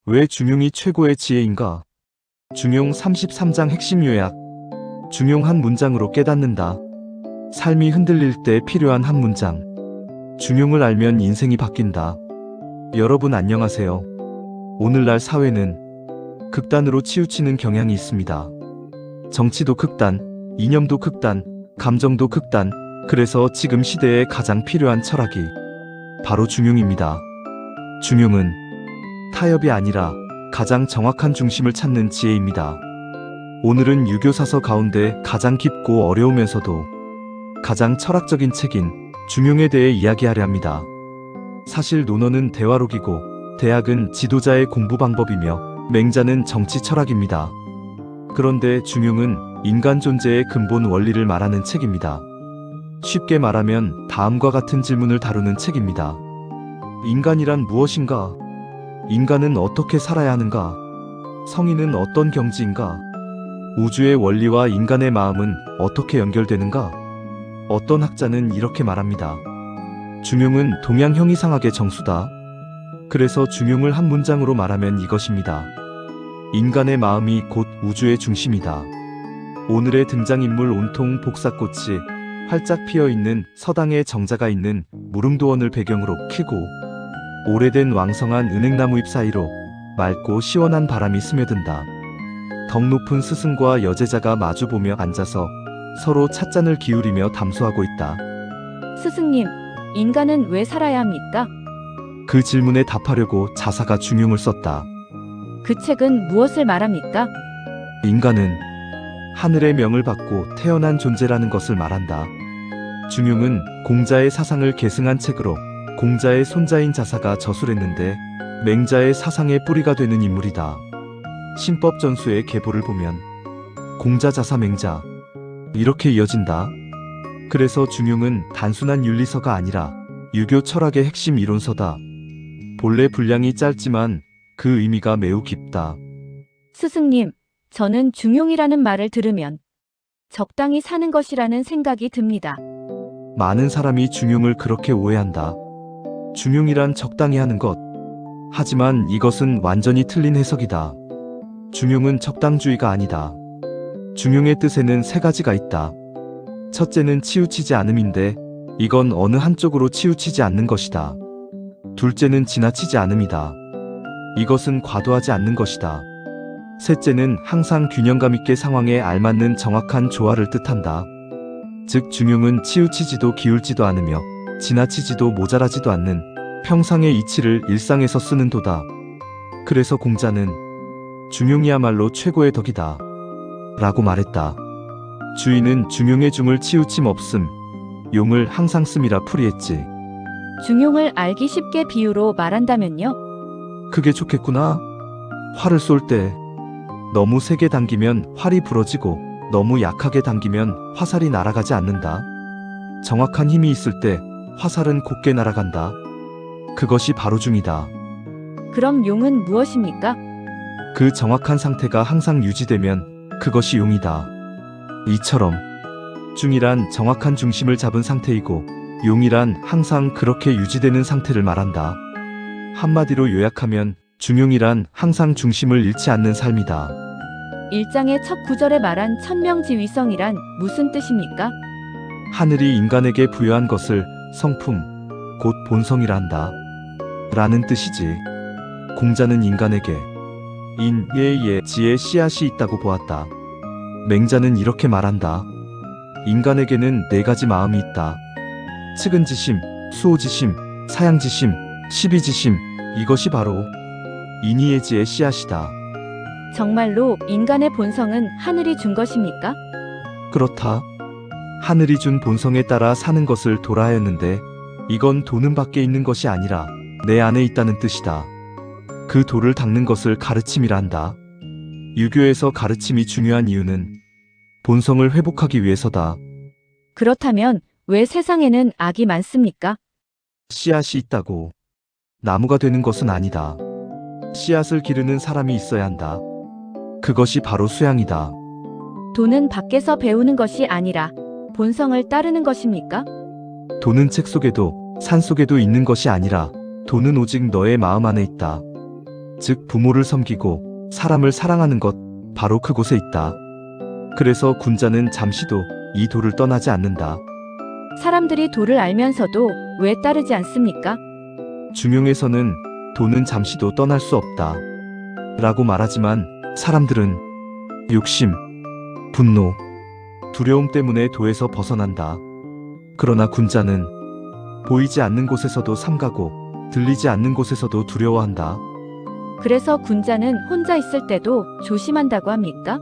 왜 중용이 최고의 지혜인가? 중용 33장 핵심 요약. 중용 한 문장으로 깨닫는다. 삶이 흔들릴 때 필요한 한 문장. 중용을 알면 인생이 바뀐다. 여러분 안녕하세요. 오늘날 사회는 극단으로 치우치는 경향이 있습니다. 정치도 극단, 이념도 극단, 감정도 극단. 그래서 지금 시대에 가장 필요한 철학이 바로 중용입니다. 중용은 타협이 아니라 가장 정확한 중심을 찾는 지혜입니다. 오늘은 유교 사서 가운데 가장 깊고 어려우면서도 가장 철학적인 책인 중용에 대해 이야기하려 합니다. 사실 논어는 대화록이고 대학은 지도자의 공부 방법이며 맹자는 정치 철학입니다. 그런데 중용은 인간 존재의 근본 원리를 말하는 책입니다. 쉽게 말하면 다음과 같은 질문을 다루는 책입니다. 인간이란 무엇인가? 인간은 어떻게 살아야 하는가? 성인은 어떤 경지인가? 우주의 원리와 인간의 마음은 어떻게 연결되는가? 어떤 학자는 이렇게 말합니다. 중용은 동양 형이상학의 정수다. 그래서 중용을 한 문장으로 말하면 이것입니다. 인간의 마음이 곧 우주의 중심이다. 오늘의 등장인물 온통 복사꽃이 활짝 피어있는 서당의 정자가 있는 무릉도원을 배경으로 크고 오래된 왕성한 은행나무 잎 사이로 맑고 시원한 바람이 스며든다. 덕 높은 스승과 여제자가 마주보며 앉아서 서로 찻잔을 기울이며 담소하고 있다. 스승님, 인간은 왜 살아야 합니까? 그 질문에 답하려고 자사가 중용을 썼다. 그 책은 무엇을 말합니까? 인간은 하늘의 명을 받고 태어난 존재라는 것을 말한다. 중용은 공자의 사상을 계승한 책으로 공자의 손자인 자사가 저술했는데 맹자의 사상의 뿌리가 되는 인물이다. 신법전수의 계보를 보면 공자 자사 맹자 이렇게 이어진다. 그래서 중용은 단순한 윤리서가 아니라 유교 철학의 핵심 이론서다. 본래 분량이 짧지만 그 의미가 매우 깊다. 스승님, 저는 중용이라는 말을 들으면 적당히 사는 것이라는 생각이 듭니다. 많은 사람이 중용을 그렇게 오해한다. 중용이란 적당히 하는 것. 하지만 이것은 완전히 틀린 해석이다. 중용은 적당주의가 아니다. 중용의 뜻에는 세 가지가 있다. 첫째는 치우치지 않음인데 이건 어느 한쪽으로 치우치지 않는 것이다. 둘째는 지나치지 않음이다. 이것은 과도하지 않는 것이다. 셋째는 항상 균형감 있게 상황에 알맞는 정확한 조화를 뜻한다. 즉 중용은 치우치지도 기울지도 않으며 지나치지도 모자라지도 않는 평상의 이치를 일상에서 쓰는 도다. 그래서 공자는 중용이야말로 최고의 덕이다 라고 말했다. 주인은 중용의 중을 치우침 없음, 용을 항상 씀이라 풀이했지. 중용을 알기 쉽게 비유로 말한다면요? 그게 좋겠구나. 활을 쏠 때 너무 세게 당기면 활이 부러지고 너무 약하게 당기면 화살이 날아가지 않는다. 정확한 힘이 있을 때 화살은 곱게 날아간다. 그것이 바로 중이다. 그럼 용은 무엇입니까? 그 정확한 상태가 항상 유지되면 그것이 용이다. 이처럼 중이란 정확한 중심을 잡은 상태이고 용이란 항상 그렇게 유지되는 상태를 말한다. 한마디로 요약하면 중용이란 항상 중심을 잃지 않는 삶이다. 1장의 첫 구절에 말한 천명지위성이란 무슨 뜻입니까? 하늘이 인간에게 부여한 것을 성품, 곧 본성이라 한다. 라는 뜻이지. 공자는 인간에게 인예의 지의 씨앗이 있다고 보았다. 맹자는 이렇게 말한다. 인간에게는 네 가지 마음이 있다. 측은지심, 수호지심, 사양지심, 시비지심. 이것이 바로 인이의지의 씨앗이다. 정말로 인간의 본성은 하늘이 준 것입니까? 그렇다. 하늘이 준 본성에 따라 사는 것을 도라하였는데 이건 도는 밖에 있는 것이 아니라 내 안에 있다는 뜻이다. 그 도를 닦는 것을 가르침이라 한다. 유교에서 가르침이 중요한 이유는 본성을 회복하기 위해서다. 그렇다면 왜 세상에는 악이 많습니까? 씨앗이 있다고 나무가 되는 것은 아니다. 씨앗을 기르는 사람이 있어야 한다. 그것이 바로 수양이다. 도는 밖에서 배우는 것이 아니라 본성을 따르는 것입니까? 도는 책 속에도 산 속에도 있는 것이 아니라 도는 오직 너의 마음 안에 있다. 즉 부모를 섬기고 사람을 사랑하는 것, 바로 그곳에 있다. 그래서 군자는 잠시도 이 도를 떠나지 않는다. 사람들이 도를 알면서도 왜 따르지 않습니까? 중용에서는 도는 잠시도 떠날 수 없다. 라고 말하지만 사람들은 욕심, 분노, 두려움 때문에 도에서 벗어난다. 그러나 군자는 보이지 않는 곳에서도 삼가고 들리지 않는 곳에서도 두려워한다. 그래서 군자는 혼자 있을 때도 조심한다고 합니까?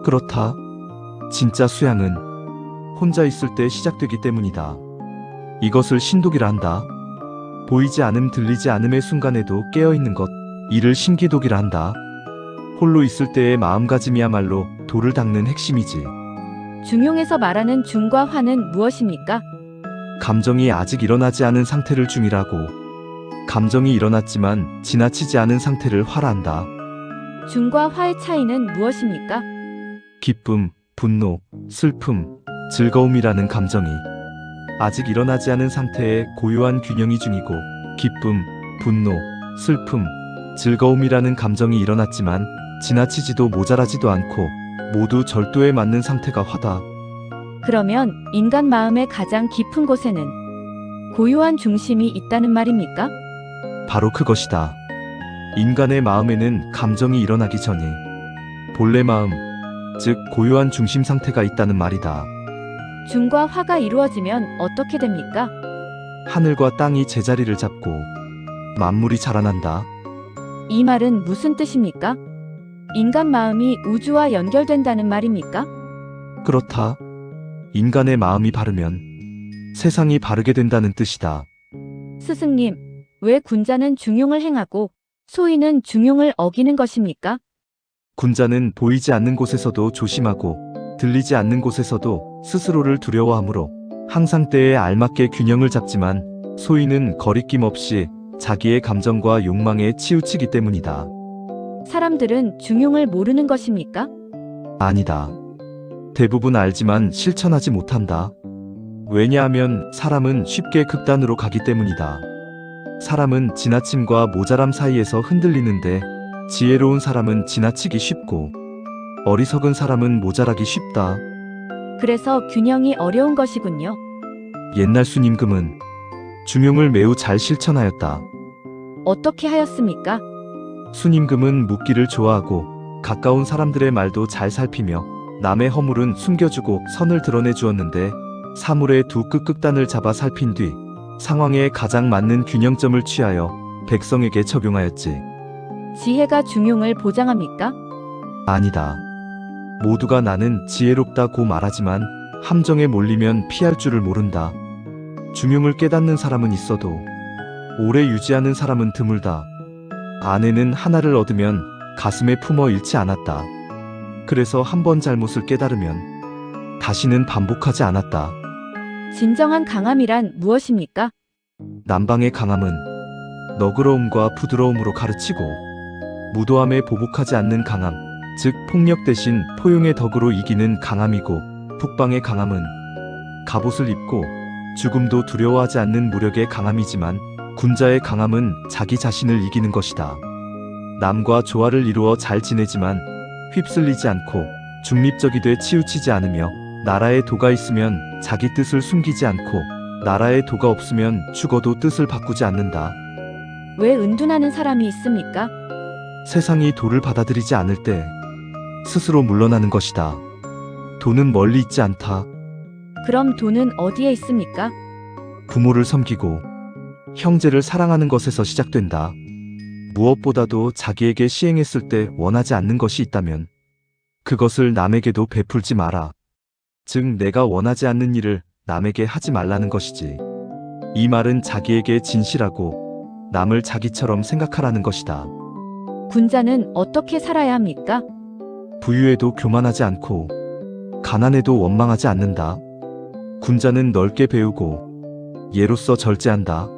그렇다. 진짜 수양은 혼자 있을 때 시작되기 때문이다. 이것을 신독이라 한다. 보이지 않음 들리지 않음의 순간에도 깨어있는 것, 이를 신기독이라 한다. 홀로 있을 때의 마음가짐이야말로 도를 닦는 핵심이지. 중용에서 말하는 중과 화는 무엇입니까? 감정이 아직 일어나지 않은 상태를 중이라고, 감정이 일어났지만 지나치지 않은 상태를 화라 한다. 중과 화의 차이는 무엇입니까? 기쁨, 분노, 슬픔, 즐거움이라는 감정이 아직 일어나지 않은 상태의 고유한 균형이 중이고, 기쁨, 분노, 슬픔, 즐거움이라는 감정이 일어났지만 지나치지도 모자라지도 않고 모두 절도에 맞는 상태가 화다. 그러면 인간 마음의 가장 깊은 곳에는 고유한 중심이 있다는 말입니까? 바로 그것이다. 인간의 마음에는 감정이 일어나기 전에 본래 마음, 즉 고유한 중심 상태가 있다는 말이다. 중과 화가 이루어지면 어떻게 됩니까? 하늘과 땅이 제자리를 잡고 만물이 자라난다. 이 말은 무슨 뜻입니까? 인간 마음이 우주와 연결된다는 말입니까? 그렇다. 인간의 마음이 바르면 세상이 바르게 된다는 뜻이다. 스승님, 왜 군자는 중용을 행하고 소인은 중용을 어기는 것입니까? 군자는 보이지 않는 곳에서도 조심하고 들리지 않는 곳에서도 스스로를 두려워하므로 항상 때에 알맞게 균형을 잡지만 소인은 거리낌 없이 자기의 감정과 욕망에 치우치기 때문이다. 사람들은 중용을 모르는 것입니까? 아니다. 대부분 알지만 실천하지 못한다. 왜냐하면 사람은 쉽게 극단으로 가기 때문이다. 사람은 지나침과 모자람 사이에서 흔들리는데 지혜로운 사람은 지나치기 쉽고 어리석은 사람은 모자라기 쉽다. 그래서 균형이 어려운 것이군요. 옛날 순임금은 중용을 매우 잘 실천하였다. 어떻게 하였습니까? 순임금은 묻기를 좋아하고 가까운 사람들의 말도 잘 살피며 남의 허물은 숨겨주고 선을 드러내 주었는데 사물의 두 끝극단을 잡아 살핀 뒤 상황에 가장 맞는 균형점을 취하여 백성에게 적용하였지. 지혜가 중용을 보장합니까? 아니다. 모두가 나는 지혜롭다고 말하지만 함정에 몰리면 피할 줄을 모른다. 중용을 깨닫는 사람은 있어도 오래 유지하는 사람은 드물다. 아내는 하나를 얻으면 가슴에 품어 잃지 않았다. 그래서 한 번 잘못을 깨달으면 다시는 반복하지 않았다. 진정한 강함이란 무엇입니까? 남방의 강함은 너그러움과 부드러움으로 가르치고 무도함에 보복하지 않는 강함, 즉 폭력 대신 포용의 덕으로 이기는 강함이고, 북방의 강함은 갑옷을 입고 죽음도 두려워하지 않는 무력의 강함이지만 군자의 강함은 자기 자신을 이기는 것이다. 남과 조화를 이루어 잘 지내지만 휩쓸리지 않고 중립적이 돼 치우치지 않으며, 나라에 도가 있으면 자기 뜻을 숨기지 않고 나라에 도가 없으면 죽어도 뜻을 바꾸지 않는다. 왜 은둔하는 사람이 있습니까? 세상이 도를 받아들이지 않을 때 스스로 물러나는 것이다. 도는 멀리 있지 않다. 그럼 돈은 어디에 있습니까? 부모를 섬기고 형제를 사랑하는 것에서 시작된다. 무엇보다도 자기에게 시행했을 때 원하지 않는 것이 있다면 그것을 남에게도 베풀지 마라. 즉 내가 원하지 않는 일을 남에게 하지 말라는 것이지. 이 말은 자기에게 진실하고 남을 자기처럼 생각하라는 것이다. 군자는 어떻게 살아야 합니까? 부유해도 교만하지 않고 가난해도 원망하지 않는다. 군자는 넓게 배우고 예로써 절제한다.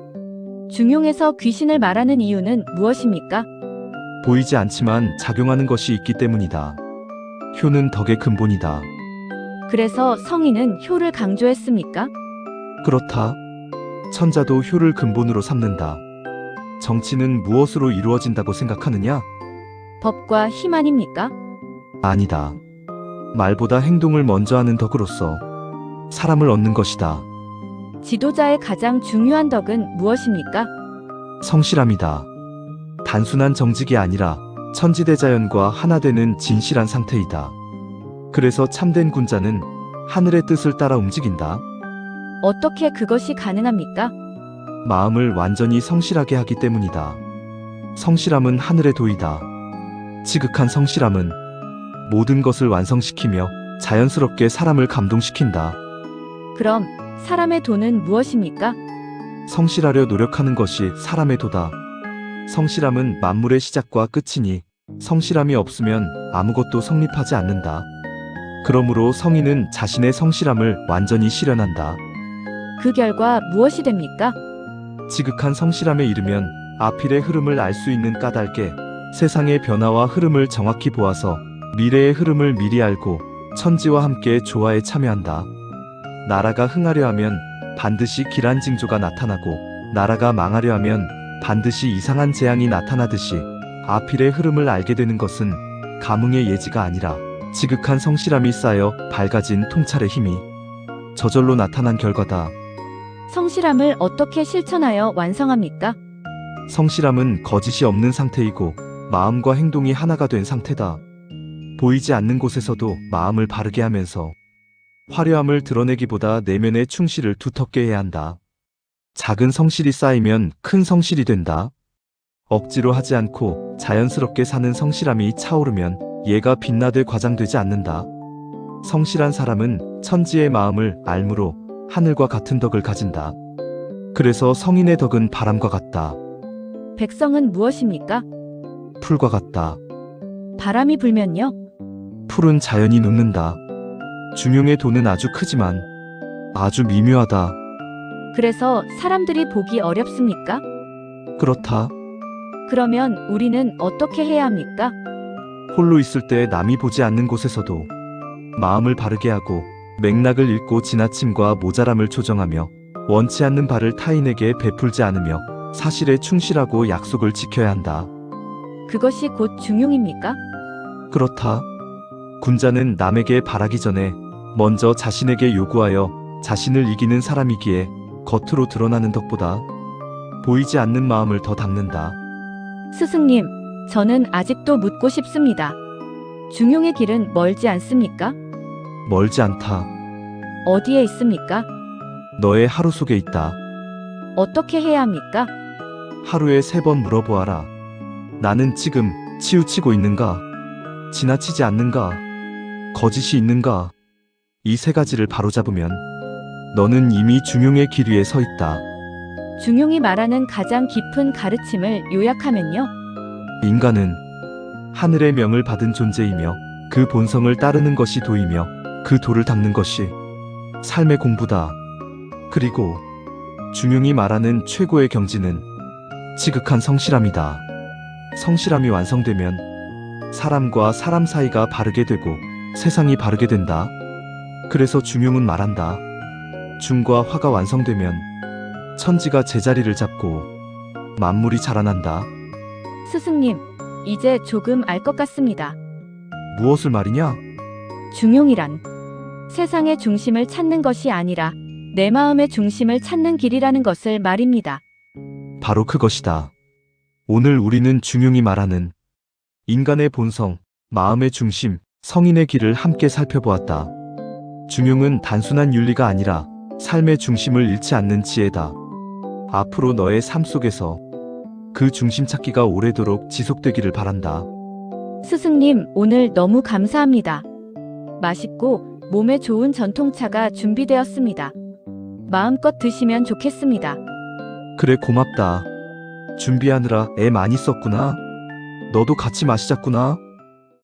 중용에서 귀신을 말하는 이유는 무엇입니까? 보이지 않지만 작용하는 것이 있기 때문이다. 효는 덕의 근본이다. 그래서 성인은 효를 강조했습니까? 그렇다. 천자도 효를 근본으로 삼는다. 정치는 무엇으로 이루어진다고 생각하느냐? 법과 힘 아닙니까? 아니다. 말보다 행동을 먼저 하는 덕으로서 사람을 얻는 것이다. 지도자의 가장 중요한 덕은 무엇입니까? 성실함이다. 단순한 정직이 아니라 천지대자연과 하나 되는 진실한 상태이다. 그래서 참된 군자는 하늘의 뜻을 따라 움직인다. 어떻게 그것이 가능합니까? 마음을 완전히 성실하게 하기 때문이다. 성실함은 하늘의 도이다. 지극한 성실함은 모든 것을 완성시키며 자연스럽게 사람을 감동시킨다. 그럼 사람의 도는 무엇입니까? 성실하려 노력하는 것이 사람의 도다. 성실함은 만물의 시작과 끝이니 성실함이 없으면 아무것도 성립하지 않는다. 그러므로 성인은 자신의 성실함을 완전히 실현한다. 그 결과 무엇이 됩니까? 지극한 성실함에 이르면 앞일의 흐름을 알 수 있는 까닭에 세상의 변화와 흐름을 정확히 보아서 미래의 흐름을 미리 알고 천지와 함께 조화에 참여한다. 나라가 흥하려 하면 반드시 기란징조가 나타나고 나라가 망하려 하면 반드시 이상한 재앙이 나타나듯이 앞일의 흐름을 알게 되는 것은 감흥의 예지가 아니라 지극한 성실함이 쌓여 밝아진 통찰의 힘이 저절로 나타난 결과다. 성실함을 어떻게 실천하여 완성합니까? 성실함은 거짓이 없는 상태이고 마음과 행동이 하나가 된 상태다. 보이지 않는 곳에서도 마음을 바르게 하면서 화려함을 드러내기보다 내면의 충실을 두텁게 해야 한다. 작은 성실이 쌓이면 큰 성실이 된다. 억지로 하지 않고 자연스럽게 사는 성실함이 차오르면 얘가 빛나되 과장되지 않는다. 성실한 사람은 천지의 마음을 알므로 하늘과 같은 덕을 가진다. 그래서 성인의 덕은 바람과 같다. 백성은 무엇입니까? 풀과 같다. 바람이 불면요? 풀은 자연히 눕는다. 중용의 도는 아주 크지만 아주 미묘하다. 그래서 사람들이 보기 어렵습니까? 그렇다. 그러면 우리는 어떻게 해야 합니까? 홀로 있을 때 남이 보지 않는 곳에서도 마음을 바르게 하고 맥락을 읽고 지나침과 모자람을 조정하며 원치 않는 바를 타인에게 베풀지 않으며 사실에 충실하고 약속을 지켜야 한다. 그것이 곧 중용입니까? 그렇다. 군자는 남에게 바라기 전에 먼저 자신에게 요구하여 자신을 이기는 사람이기에 겉으로 드러나는 덕보다 보이지 않는 마음을 더 닦는다. 스승님, 저는 아직도 묻고 싶습니다. 중용의 길은 멀지 않습니까? 멀지 않다. 어디에 있습니까? 너의 하루 속에 있다. 어떻게 해야 합니까? 하루에 3번 물어보아라. 나는 지금 치우치고 있는가? 지나치지 않는가? 거짓이 있는가? 이 3가지를 바로잡으면 너는 이미 중용의 길 위에 서 있다. 중용이 말하는 가장 깊은 가르침을 요약하면요. 인간은 하늘의 명을 받은 존재이며 그 본성을 따르는 것이 도이며 그 도를 닦는 것이 삶의 공부다. 그리고 중용이 말하는 최고의 경지는 지극한 성실함이다. 성실함이 완성되면 사람과 사람 사이가 바르게 되고 세상이 바르게 된다. 그래서 중용은 말한다. 중과 화가 완성되면 천지가 제자리를 잡고 만물이 자라난다. 스승님, 이제 조금 알 것 같습니다. 무엇을 말이냐? 중용이란 세상의 중심을 찾는 것이 아니라 내 마음의 중심을 찾는 길이라는 것을 말입니다. 바로 그것이다. 오늘 우리는 중용이 말하는 인간의 본성, 마음의 중심, 성인의 길을 함께 살펴보았다. 중용은 단순한 윤리가 아니라 삶의 중심을 잃지 않는 지혜다. 앞으로 너의 삶 속에서 그 중심 찾기가 오래도록 지속되기를 바란다. 스승님, 오늘 너무 감사합니다. 맛있고 몸에 좋은 전통차가 준비되었습니다. 마음껏 드시면 좋겠습니다. 그래, 고맙다. 준비하느라 애 많이 썼구나. 너도 같이 마시자꾸나.